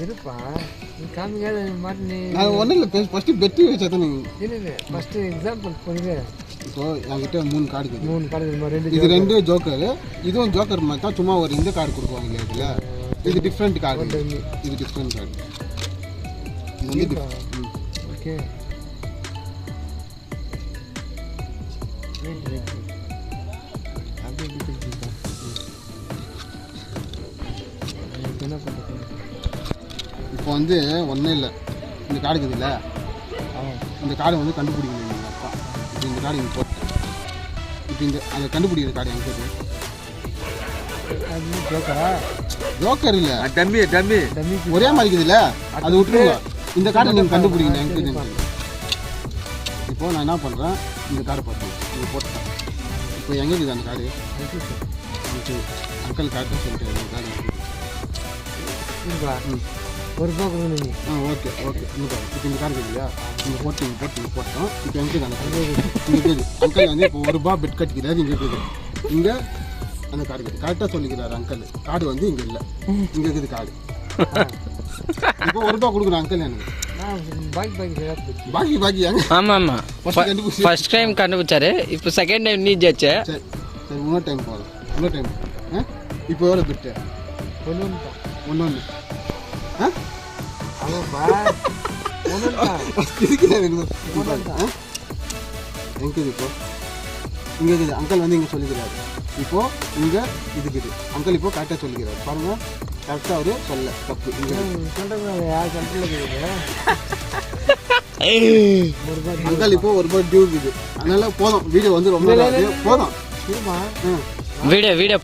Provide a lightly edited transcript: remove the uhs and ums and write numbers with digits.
இருப்பா நீ காமிக்காத மாதிரி நீ நான் ஒன்றும் இல்லை ஃபஸ்ட்டு பெட்டு வச்சா நீ இல்லை ஃபஸ்ட்டு எக்ஸாம்பிள் பண்ணுங்க. இப்போ என்கிட்ட 3 கார்டு இருக்குது. 3 கார்டு இருக்குது. இது 2 ஜோக்கரு, இதுவும் ஜோக்கர் மாதிரி தான். சும்மா ஒரு இந்த கார்டு கொடுக்குவாங்க இல்லையா இதில். இது டிஃப்ரெண்ட் கார்டு, இது டிஃப்ரெண்ட் கார்டு. இது வந்து ஓகே என்ன பண்ணுறது இப்போ வந்து ஒன்றும் இல்லை. இந்த கார்டு இருக்குதுல்ல, இந்த கார்டை வந்து கண்டுபிடிக்கணும் நீங்கள் அப்பா. இப்போ இந்த கார்டு இங்கே போட்டேன். இப்போ இந்த அந்த கண்டுபிடிக்கிற கார்டு எங்கே இருக்குது? ஜோக்கரா? ஜோக்கர் இல்லை, டம்மி டம்மி டம்மி ஒரே மாதிரி இருக்குதுல்ல, அது விட்டுருங்க. இந்த கார்டை நீங்கள் கண்டுபிடிக்கணும் எங்கே இருக்குது. இப்போ நான் என்ன பண்ணுறேன், இந்த கார்டை பார்த்தேன், இங்கே போட்டேன். இப்போ எங்கே இருக்குது அந்த கார்டு? அங்கிள் கார்டு சொல்லிட்டு அந்த கார்டு இருக்குங்களா? ₹1 கொடுங்க. Okay okay. இப்போ இந்த கார்டு இருக்குது இல்லையா, இங்கே போட்டோம். இப்போ எங்கே இருக்குது அந்த கார்டு? இங்கே இருக்குது. அங்கிள் வந்து இப்போ ₹1 பெட் கட்டிக்கிறாரு, இங்கே இருக்குது. இங்கே அந்த கார்டு இருக்குது. கரெக்டாக சொல்லிக்கிறாரு அங்கிள். கார்டு வந்து இங்கே இல்லை, இங்கே இருக்குது கார்டு. இப்போ ₹1 கொடுக்குறேன் அங்கிள் எனக்கு. பாக்கி ஆமாம் ஃபர்ஸ்ட் டைம் கண்டுபிடிச்சாரு. இப்போ செகண்ட் டைம் நீ ஜெயிச்ச. சரி இன்னொரு டைம் போதும். இன்னொரு டைம் இப்போ எவ்வளோ பெட்டு? 1 எங்கே இப்போ இங்கே இருக்குது. அங்கிள் வந்து இங்கே சொல்லிக்கிறாரு. இப்போ இங்கே இதுக்குது. அங்கிள் இப்போ கரெக்டாக சொல்லிக்கிறாரு பாருங்க. கரெக்டாக அவரு சொல்ல தப்பு. அங்கிள் இப்போ ₹1 டியூ இருக்குது. அதனால போதும். வீடியோ வந்து ரொம்ப போதும். வீடியோ